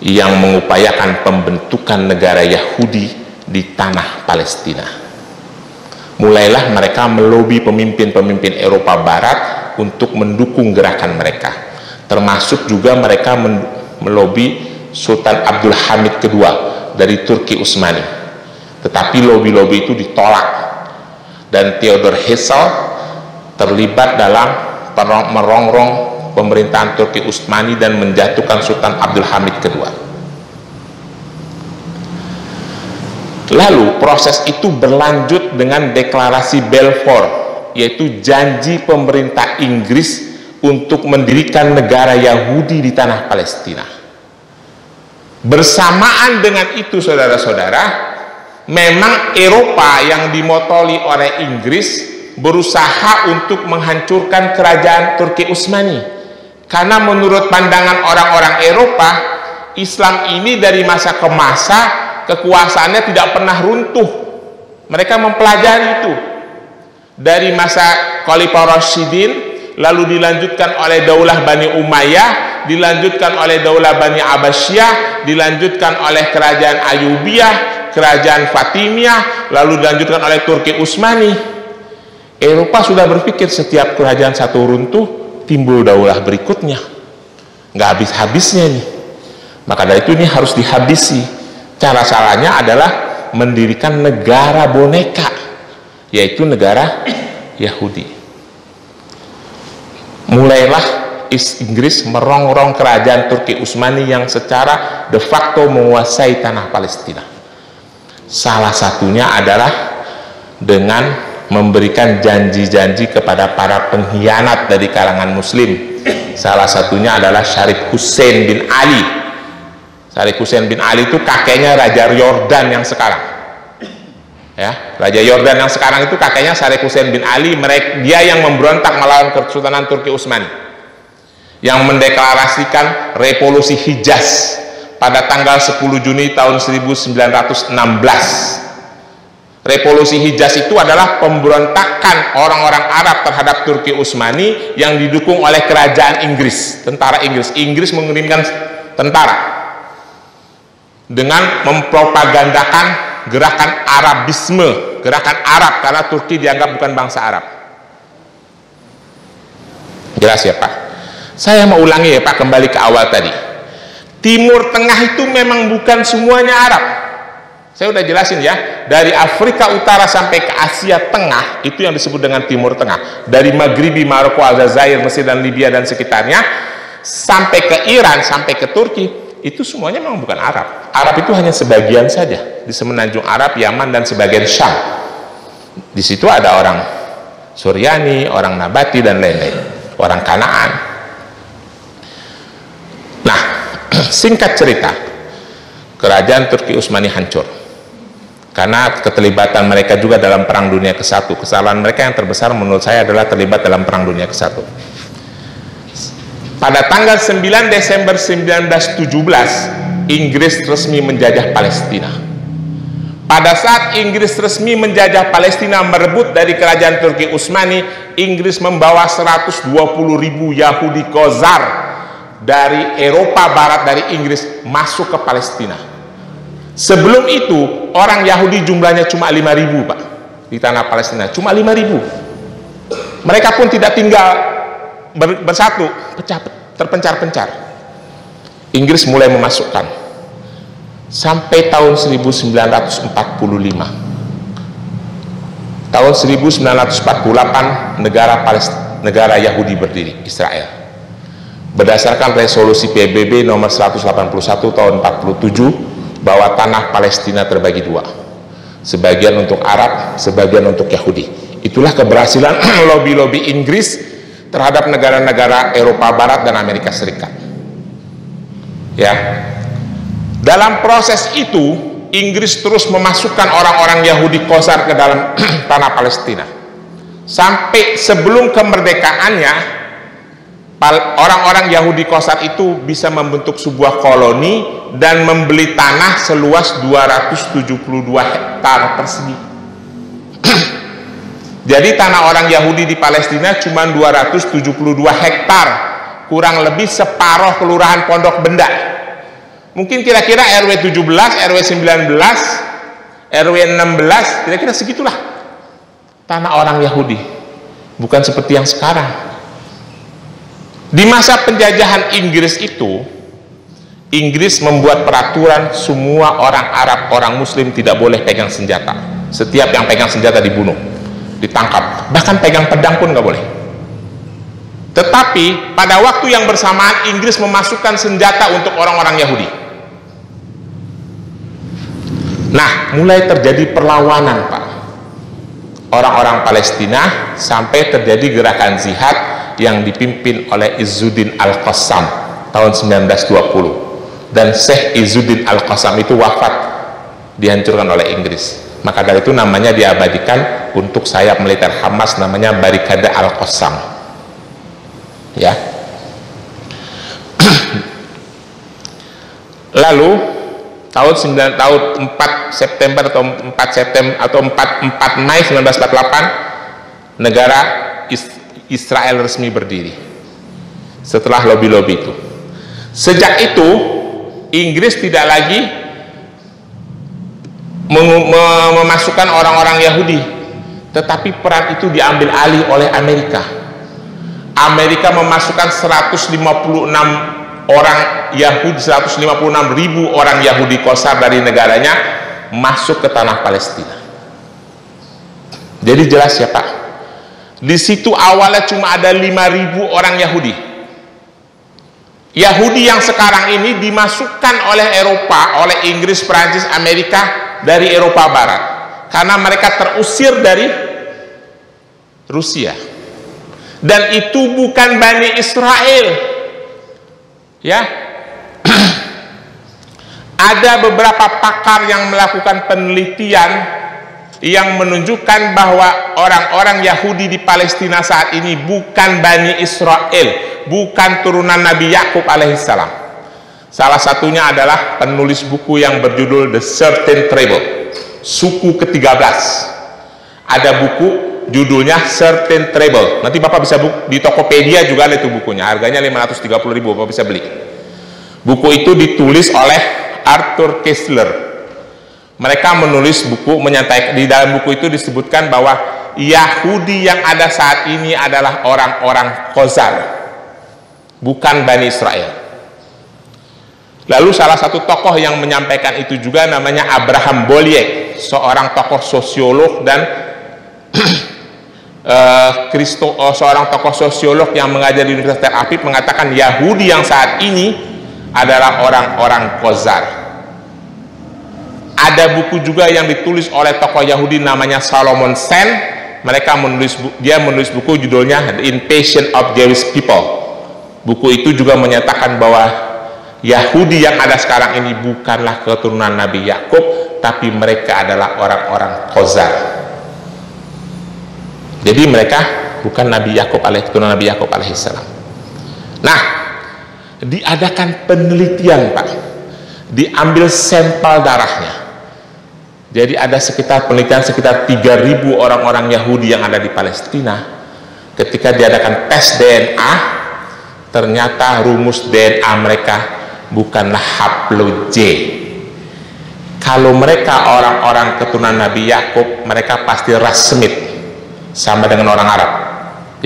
yang mengupayakan pembentukan negara Yahudi di tanah Palestina. Mulailah mereka melobi pemimpin-pemimpin Eropa Barat untuk mendukung gerakan mereka. Termasuk juga mereka melobi Sultan Abdul Hamid II dari Turki Utsmani. Tetapi lobi-lobi itu ditolak. Dan Theodor Herzl terlibat dalam merongrong pemerintahan Turki Utsmani dan menjatuhkan Sultan Abdul Hamid II. Lalu proses itu berlanjut dengan deklarasi Balfour, yaitu janji pemerintah Inggris untuk mendirikan negara Yahudi di tanah Palestina. Bersamaan dengan itu, saudara-saudara, memang Eropa yang dimotoli oleh Inggris berusaha untuk menghancurkan kerajaan Turki Utsmani. Karena menurut pandangan orang-orang Eropa, Islam ini dari masa ke masa kekuasaannya tidak pernah runtuh. Mereka mempelajari itu dari masa Khalifah Rasyidin, lalu dilanjutkan oleh Daulah Bani Umayyah, dilanjutkan oleh Daulah Bani Abbasiyah, dilanjutkan oleh Kerajaan Ayyubiyah, Kerajaan Fatimiyah, lalu dilanjutkan oleh Turki Utsmani. Eropa sudah berpikir setiap kerajaan satu runtuh, timbul daulah berikutnya. Nggak habis-habisnya nih. Maka dari itu ini harus dihabisi. Cara caranya adalah mendirikan negara boneka, yaitu negara Yahudi. Mulailah Inggris merongrong kerajaan Turki Utsmani yang secara de facto menguasai tanah Palestina. Salah satunya adalah dengan memberikan janji-janji kepada para pengkhianat dari kalangan Muslim. Salah satunya adalah Syarif Hussein bin Ali. Syarif Hussein bin Ali itu kakeknya Raja Yordan yang sekarang. Ya, Raja Yordan yang sekarang itu kakeknya Syarif Hussein bin Ali. Dia yang memberontak melawan Kesultanan Turki Utsmani, yang mendeklarasikan revolusi Hijaz pada tanggal 10 Juni tahun 1916. Revolusi Hijaz itu adalah pemberontakan orang-orang Arab terhadap Turki Utsmani yang didukung oleh kerajaan Inggris, tentara Inggris. Inggris mengirimkan tentara dengan mempropagandakan gerakan Arabisme, gerakan Arab, karena Turki dianggap bukan bangsa Arab. Jelas ya Pak? Saya mau ulangi ya Pak, kembali ke awal tadi. Timur Tengah itu memang bukan semuanya Arab. Saya udah jelasin ya, dari Afrika Utara sampai ke Asia Tengah, itu yang disebut dengan Timur Tengah. Dari Maghribi, Maroko, Aljazair, Mesir dan Libya dan sekitarnya, sampai ke Iran, sampai ke Turki, itu semuanya memang bukan Arab. Arab itu hanya sebagian saja, di semenanjung Arab, Yaman, dan sebagian Syam. Di situ ada orang Suryani, orang Nabati, dan lain-lain, orang Kanaan. Nah, singkat cerita, kerajaan Turki Utsmani hancur karena keterlibatan mereka juga dalam Perang Dunia ke-1. Kesalahan mereka yang terbesar menurut saya adalah terlibat dalam Perang Dunia ke-1. Pada tanggal 9 Desember 1917, Inggris resmi menjajah Palestina. Pada saat Inggris resmi menjajah Palestina, merebut dari kerajaan Turki Utsmani, Inggris membawa 120.000 Yahudi Khazar dari Eropa Barat, dari Inggris, masuk ke Palestina. Sebelum itu, orang Yahudi jumlahnya cuma 5.000, Pak, di tanah Palestina, cuma 5.000. Mereka pun tidak tinggal bersatu, terpencar-pencar. Inggris mulai memasukkan sampai tahun 1945. Tahun 1948 negara Yahudi berdiri, Israel. Berdasarkan resolusi PBB nomor 181 tahun 47, bahwa tanah Palestina terbagi dua, sebagian untuk Arab, sebagian untuk Yahudi. Itulah keberhasilan lobby-lobby Inggris terhadap negara-negara Eropa Barat dan Amerika Serikat. Ya, dalam proses itu Inggris terus memasukkan orang-orang Yahudi Khazar ke dalam tanah Palestina. Sampai sebelum kemerdekaannya, orang-orang Yahudi Khazar itu bisa membentuk sebuah koloni dan membeli tanah seluas 272 hektar persegi. Jadi tanah orang Yahudi di Palestina cuma 272 hektar, kurang lebih separuh kelurahan Pondok Benda. Mungkin kira-kira RW 17, RW 19, RW 16, kira-kira segitulah tanah orang Yahudi. Bukan seperti yang sekarang. Di masa penjajahan Inggris itu, Inggris membuat peraturan semua orang Arab, orang Muslim tidak boleh pegang senjata. Setiap yang pegang senjata dibunuh, ditangkap, bahkan pegang pedang pun nggak boleh. Tetapi pada waktu yang bersamaan Inggris memasukkan senjata untuk orang-orang Yahudi. Nah, mulai terjadi perlawanan, Pak. Orang-orang Palestina sampai terjadi gerakan jihad yang dipimpin oleh Izzuddin Al-Qassam tahun 1920, dan Syekh Izzuddin Al-Qassam itu wafat, dihancurkan oleh Inggris. Maka dari itu namanya diabadikan untuk sayap militer Hamas, namanya Barikade Al-Qassam. Ya. Lalu tahun 4 September atau 4 Mei 1948 negara Israel resmi berdiri setelah lobby-lobby itu. Sejak itu Inggris tidak lagi memasukkan orang-orang Yahudi, tetapi peran itu diambil alih oleh Amerika. Amerika memasukkan 156 orang Yahudi, 156.000 orang Yahudi Khazar dari negaranya masuk ke tanah Palestina. Jadi jelas ya, Pak. Di situ awalnya cuma ada 5.000 orang Yahudi. Yahudi yang sekarang ini dimasukkan oleh Eropa, oleh Inggris, Prancis, Amerika dari Eropa Barat, karena mereka terusir dari Rusia. Dan itu bukan Bani Israel. Ya. Ada beberapa pakar yang melakukan penelitian yang menunjukkan bahwa orang-orang Yahudi di Palestina saat ini bukan Bani Israel, bukan turunan Nabi Yakub alaihissalam. Salah satunya adalah penulis buku yang berjudul The Certain Tribe, suku ke-13. Ada buku judulnya Certain Tribe. Nanti Bapak bisa di Tokopedia juga ada itu bukunya, harganya 530.000, Bapak bisa beli. Buku itu ditulis oleh Arthur Koestler. Mereka menulis buku, di dalam buku itu disebutkan bahwa Yahudi yang ada saat ini adalah orang-orang Khazar, bukan Bani Israel. Lalu salah satu tokoh yang menyampaikan itu juga namanya Abraham Boliek, seorang tokoh sosiolog dan seorang tokoh sosiolog yang mengajar di Universitas Tel Aviv mengatakan Yahudi yang saat ini adalah orang-orang Khazar. Ada buku juga yang ditulis oleh tokoh Yahudi namanya Solomon Sen. Dia menulis buku judulnya The Invasion of Jewish People. Buku itu juga menyatakan bahwa Yahudi yang ada sekarang ini bukanlah keturunan Nabi Yakub, tapi mereka adalah orang-orang Khazar. Jadi mereka bukan Nabi Yakub keturunan Nabi Yakub alaihissalam. Nah, diadakan penelitian, Pak. Diambil sampel darahnya. Jadi ada penelitian sekitar 3.000 orang-orang Yahudi yang ada di Palestina. Ketika diadakan tes DNA, ternyata rumus DNA mereka bukanlah haplo J. Kalau mereka orang-orang keturunan Nabi Yakub, mereka pasti ras Semit, sama dengan orang Arab.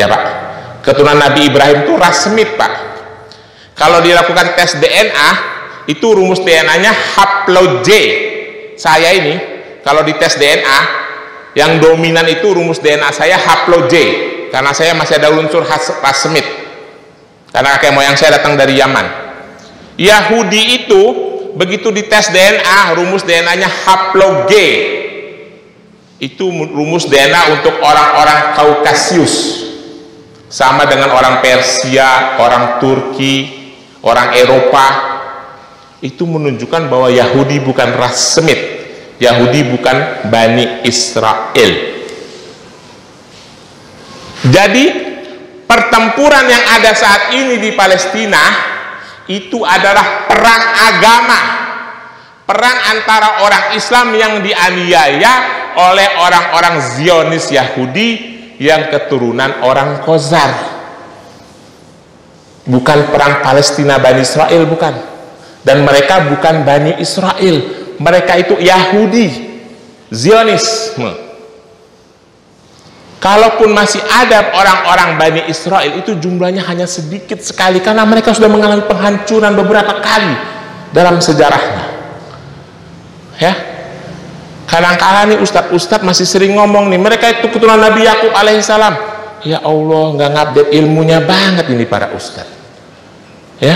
Ya Pak, keturunan Nabi Ibrahim itu ras Semit, Pak. Kalau dilakukan tes DNA, itu rumus DNA-nya haplo J. Saya ini kalau di tes DNA, yang dominan itu rumus DNA saya haplo J, karena saya masih ada unsur ras Semit, karena kakek moyang saya datang dari Yaman. Yahudi itu begitu dites DNA, rumus DNA-nya haplo G. Itu rumus DNA untuk orang-orang Kaukasius, sama dengan orang Persia, orang Turki, orang Eropa. Itu menunjukkan bahwa Yahudi bukan ras Semit, Yahudi bukan Bani Israel. Jadi pertempuran yang ada saat ini di Palestina itu adalah perang agama, perang antara orang Islam yang dianiaya oleh orang-orang Zionis Yahudi yang keturunan orang Khazar. Bukan perang Palestina Bani Israel, bukan. Dan mereka bukan Bani Israel, mereka itu Yahudi Zionisme. Kalaupun masih ada orang-orang Bani Israel, itu jumlahnya hanya sedikit sekali, karena mereka sudah mengalami penghancuran beberapa kali dalam sejarahnya. Ya, kadang-kadang nih ustadz-ustadz masih sering ngomong nih, mereka itu keturunan Nabi Yakub alaihissalam. Ya Allah, nggak ngupdate ilmunya banget ini para ustadz. Ya,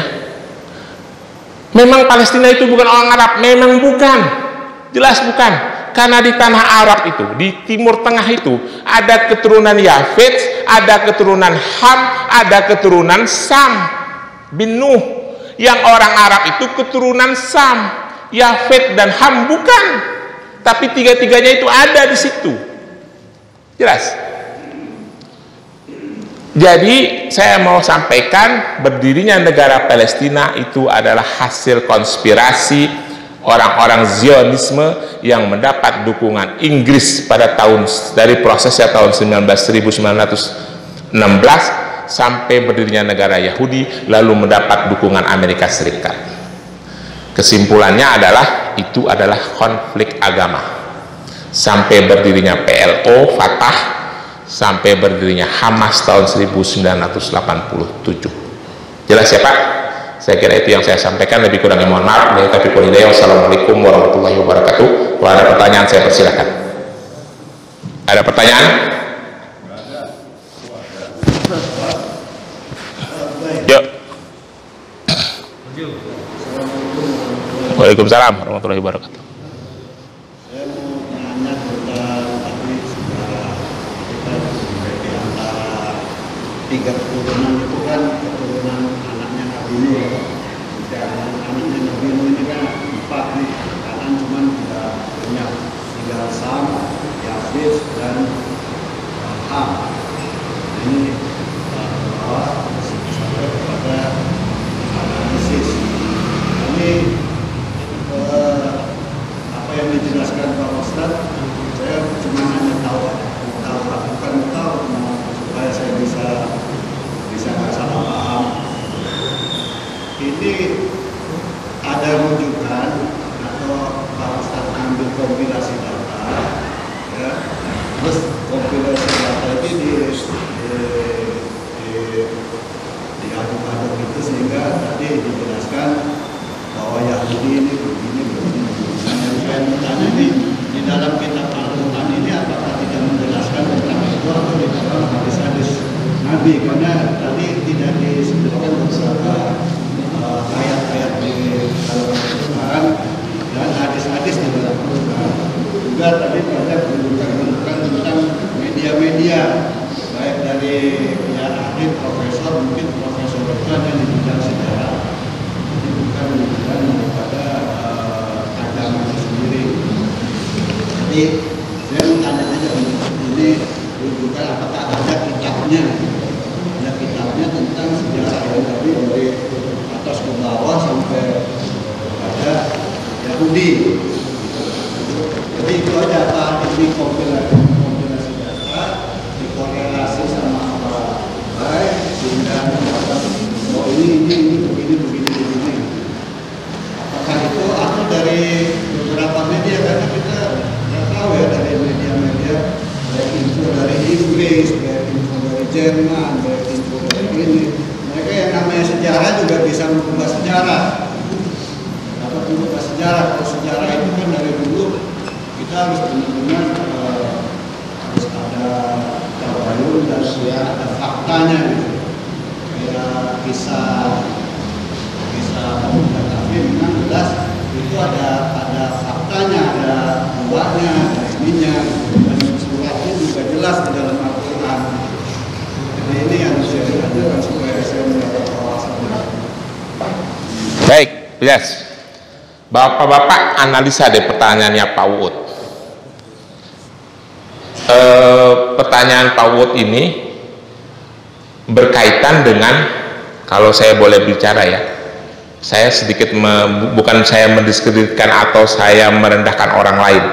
memang Palestina itu bukan orang Arab, memang bukan, jelas bukan. Karena di tanah Arab itu, di Timur Tengah itu, ada keturunan Yafet, ada keturunan Ham, ada keturunan Sam bin Nuh. Yang orang Arab itu keturunan Sam, Yafet dan Ham bukan. Tapi tiga-tiganya itu ada di situ. Jelas. Jadi saya mau sampaikan, berdirinya negara Palestina itu adalah hasil konspirasi orang-orang Zionisme yang mendapat dukungan Inggris pada dari prosesnya tahun 1916 sampai berdirinya negara Yahudi, lalu mendapat dukungan Amerika Serikat. Kesimpulannya adalah itu adalah konflik agama, sampai berdirinya PLO, Fatah, sampai berdirinya Hamas tahun 1987. Jelas ya Pak? Saya kira itu yang saya sampaikan, lebih kurangnya mohon maaf. Wassalamualaikum warahmatullahi wabarakatuh. Kalau ada pertanyaan saya persilakan. Ada pertanyaan? Yuk. Waalaikumsalam warahmatullahi wabarakatuh. Saya mau nanya tentang tadi sejarah kita di antara 3 keturunan itu kan keturunan anaknya Nabi Nuh. Dan anaknya Nabi Nuh ini kan 4 nih, kanan cuma tidak banyak, tinggal Sam, Yafet dan Ham. Ini bawah sampai kepada analisis. Ini apa yang dijelaskan Pak Ustadz, saya cuma hanya tahu, bukan tahu, supaya saya bisa nggak salah paham. Ini ada rujukan atau Pak Ustadz ambil kompilasi data, ya, terus kompilasi data ini diaduk-aduk itu sehingga tadi dijelaskan bahwa ini begini. Nah, yang saya bertanya di dalam kitab Al-Quran ini apakah tidak menjelaskan tentang itu atau di dalam hadis-hadis Nabi? Karena tadi tidak disebutkan beberapa ayat-ayat di dalam Al-Quran dan hadis-hadis di dalam Al-Quran. Juga tadi banyak menunjukkan tentang media-media, baik dari ya ahli, profesor, mungkin profesor itu hanya di bidang sejarah, ini bukan menunjukkan daripada agama itu sendiri. Jadi saya bertanya saja, ini menunjukkan apakah ada kitabnya tentang sejarah yang dari atas ke bawah sampai pada Yahudi. Jadi itu aja apa ini kompilasi data dikorelasi sama apa baik sehingga oh ini begini. Apakah itu atau dari beberapa media, karena kita nggak tahu ya dari media-media, baik info dari Inggris, baik info dari Jerman, baik info dari ini. Mereka yang namanya sejarah juga bisa mengubah sejarah. Dapat mengubah sejarah. Kalau sejarah itu kan dari dulu kita harus benar-benar harus ada tabayun dan ada faktanya gitu. Kayak kisah Abu Bakar memang jelas itu ada faktanya, ada buahnya, ada ininya, dan suratnya juga jelas di dalam Al-Quran. Jadi ini yang saya ajarkan supaya saya mendapat wawasan. Baik, jelas. Bapak-bapak analisa deh pertanyaannya Pak Uut. Pertanyaan Pak Uut ini berkaitan dengan, kalau saya boleh bicara ya, saya sedikit bukan saya mendiskreditkan atau saya merendahkan orang lain,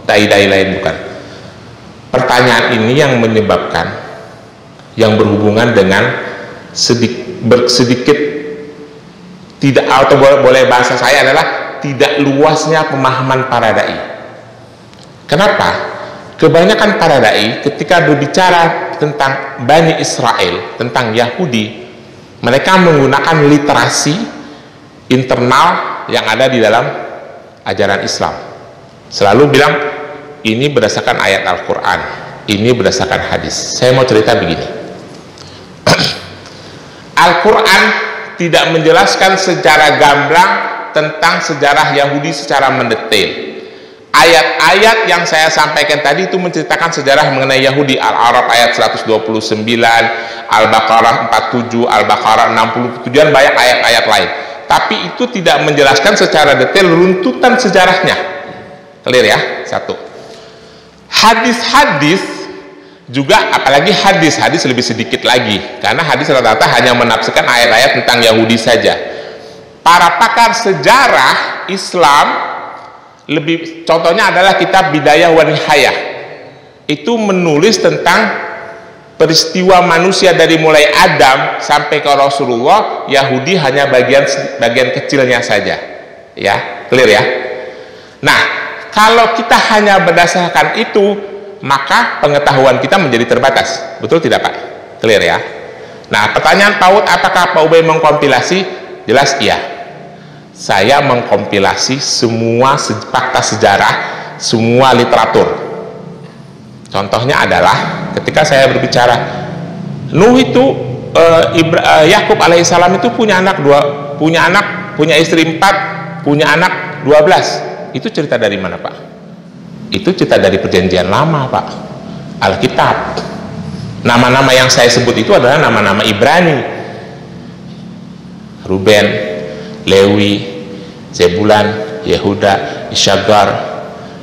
dai-dai lain, bukan. Pertanyaan ini yang menyebabkan, yang berhubungan dengan sedikit tidak, atau boleh bahasa saya adalah tidak luasnya pemahaman para dai. Kenapa? Kebanyakan para dai ketika berbicara tentang Bani Israel, tentang Yahudi, mereka menggunakan literasi internal yang ada di dalam ajaran Islam. Selalu bilang ini berdasarkan ayat Al-Quran, ini berdasarkan hadis. Saya mau cerita begini. Al-Quran tidak menjelaskan secara gamblang tentang sejarah Yahudi secara mendetail. Ayat-ayat yang saya sampaikan tadi itu menceritakan sejarah mengenai Yahudi. Al-Araf ayat 129, Al-Baqarah 47, Al-Baqarah 67, dan banyak ayat-ayat lain. Tapi itu tidak menjelaskan secara detail runtutan sejarahnya. Clear ya? Satu. Hadis-hadis juga, apalagi hadis lebih sedikit lagi, karena hadis rata-rata hanya menafsirkan ayat-ayat tentang Yahudi saja. Para pakar sejarah Islam, lebih contohnya adalah kitab Bidayah wa Nihayah, itu menulis tentang peristiwa manusia dari mulai Adam sampai ke Rasulullah. Yahudi hanya bagian kecilnya saja, ya, clear ya. Nah, kalau kita hanya berdasarkan itu, maka pengetahuan kita menjadi terbatas, betul tidak Pak? Clear ya. Nah, pertanyaan Pak Uut, apakah Pak Ubay mengkompilasi? Jelas iya. Saya mengkompilasi semua fakta sejarah, semua literatur. Contohnya adalah ketika saya berbicara Nuh itu, Yakub alaihissalam itu punya istri 4, punya anak 12. Itu cerita dari mana Pak? Itu cerita dari Perjanjian Lama Pak, Alkitab. Nama-nama yang saya sebut itu adalah nama-nama Ibrani. Ruben, Lewi, Zebulan, Yehuda, Isyagar,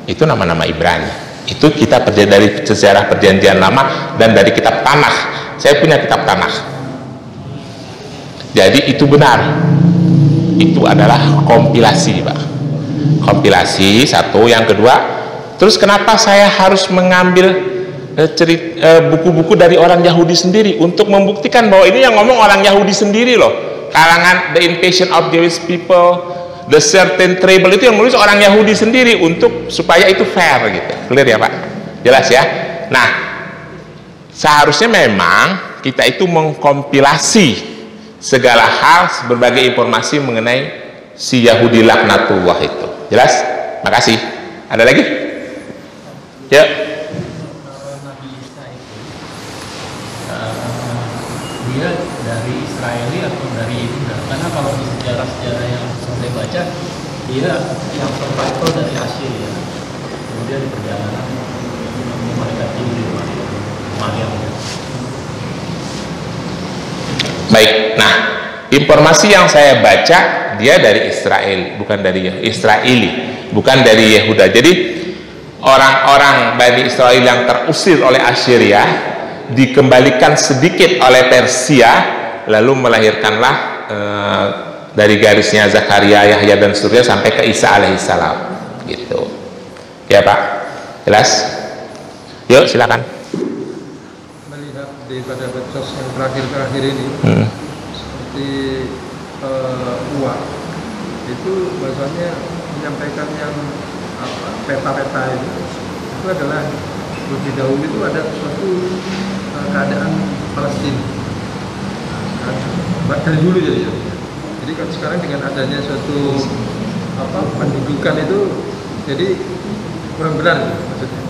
itu nama-nama Ibrani. Itu kita dari sejarah Perjanjian Lama dan dari kitab Tanakh. Saya punya kitab Tanakh. Jadi itu benar. Itu adalah kompilasi Pak. Kompilasi satu. Yang kedua, terus kenapa saya harus mengambil buku-buku dari orang Yahudi sendiri untuk membuktikan bahwa ini yang ngomong orang Yahudi sendiri loh. Kalangan The Invasion of Jewish People, The Certain Tribal, itu yang menulis orang Yahudi sendiri untuk supaya itu fair gitu. Clear ya Pak? Jelas ya? Nah, seharusnya memang kita itu mengkompilasi segala hal, berbagai informasi mengenai si Yahudi laknatullah itu. Jelas? Makasih. Ada lagi? Ya. Nabi Isa itu dia dari Israeli atau dari Yehuda? Karena kalau di sejarah-sejarah yang saya baca, dia yang survival dari Assyria, kemudian di perjalanan mereka tinggi di Maryam. Baik, nah informasi yang saya baca dia dari Israel, bukan dari Israeli, bukan dari Yehuda. Jadi orang-orang Bani Israel yang terusir oleh Assyria dikembalikan sedikit oleh Persia, lalu melahirkanlah dari garisnya Zakaria, Yahya dan Surya sampai ke Isa alaihissalam, gitu. Ya Pak, jelas? Yuk silakan. Melihat daripada medsos yang terakhir-terakhir ini, seperti uang itu bahasanya menyampaikan yang peta-peta itu adalah lebih dahulu itu ada suatu keadaan Palestina dari dulu jadi kan sekarang dengan adanya suatu pendudukan itu jadi kurang benar maksudnya.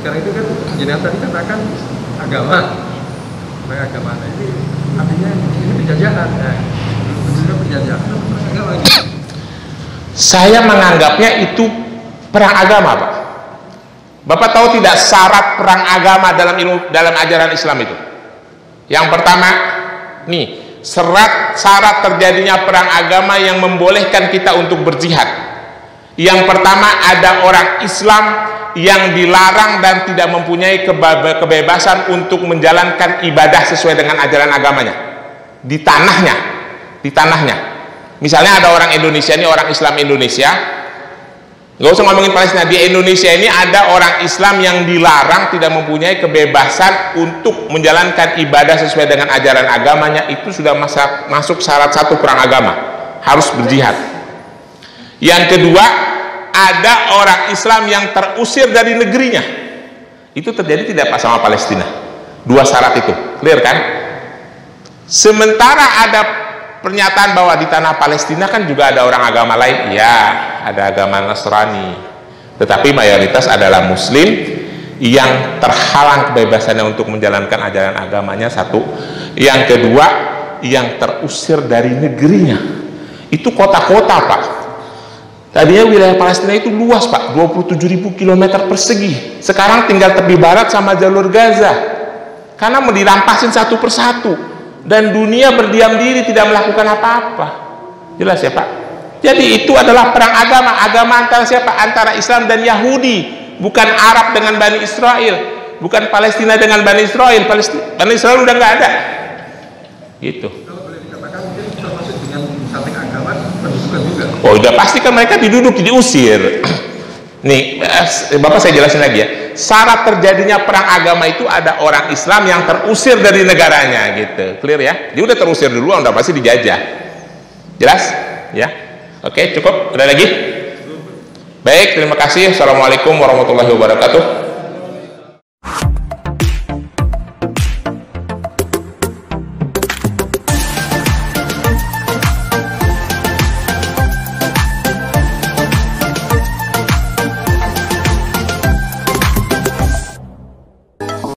Sekarang itu kan jenengan tadi katakan agama. Nah, ini artinya ini penjajahan. Penjajahan agama gitu. Saya menganggapnya itu perang agama, Pak. Bapak tahu tidak syarat perang agama dalam ajaran Islam itu? Yang pertama, nih, syarat terjadinya perang agama yang membolehkan kita untuk berjihad. Yang pertama, ada orang Islam yang dilarang dan tidak mempunyai kebebasan untuk menjalankan ibadah sesuai dengan ajaran agamanya di tanahnya. Misalnya ada orang Indonesia, ini orang Islam Indonesia, nggak usah ngomongin Palestina, di Indonesia ini ada orang Islam yang dilarang, tidak mempunyai kebebasan untuk menjalankan ibadah sesuai dengan ajaran agamanya, itu sudah masuk syarat satu perang agama, harus berjihad. Yang kedua, ada orang Islam yang terusir dari negerinya. Itu terjadi tidak Pak sama Palestina? Dua syarat itu, clear kan? Sementara ada pernyataan bahwa di tanah Palestina kan juga ada orang agama lain, ya, ada agama Nasrani, tetapi mayoritas adalah Muslim yang terhalang kebebasannya untuk menjalankan ajaran agamanya, satu. Yang kedua, yang terusir dari negerinya. Itu kota-kota, Pak. Tadinya wilayah Palestina itu luas, Pak, 27.000 km persegi. Sekarang tinggal tepi barat sama jalur Gaza, karena mau dirampasin satu persatu. Dan dunia berdiam diri, tidak melakukan apa-apa. Jelas ya Pak? Jadi itu adalah perang agama. Agama antara siapa? Antara Islam dan Yahudi, bukan Arab dengan Bani Israel, bukan Palestina dengan Bani Israel. Bani Israel udah nggak ada. Gitu. Kalau boleh dikatakan mungkin termasuk dengan samping agama pendudukan juga. Oh, udah pasti kan mereka diduduki, diusir. Nih, Bapak saya jelasin lagi ya. Syarat terjadinya perang agama itu ada orang Islam yang terusir dari negaranya, gitu. Clear ya? Dia udah terusir duluan, udah pasti dijajah. Jelas? Ya. Oke, cukup. Ada lagi? Baik, terima kasih. Assalamualaikum warahmatullahi wabarakatuh.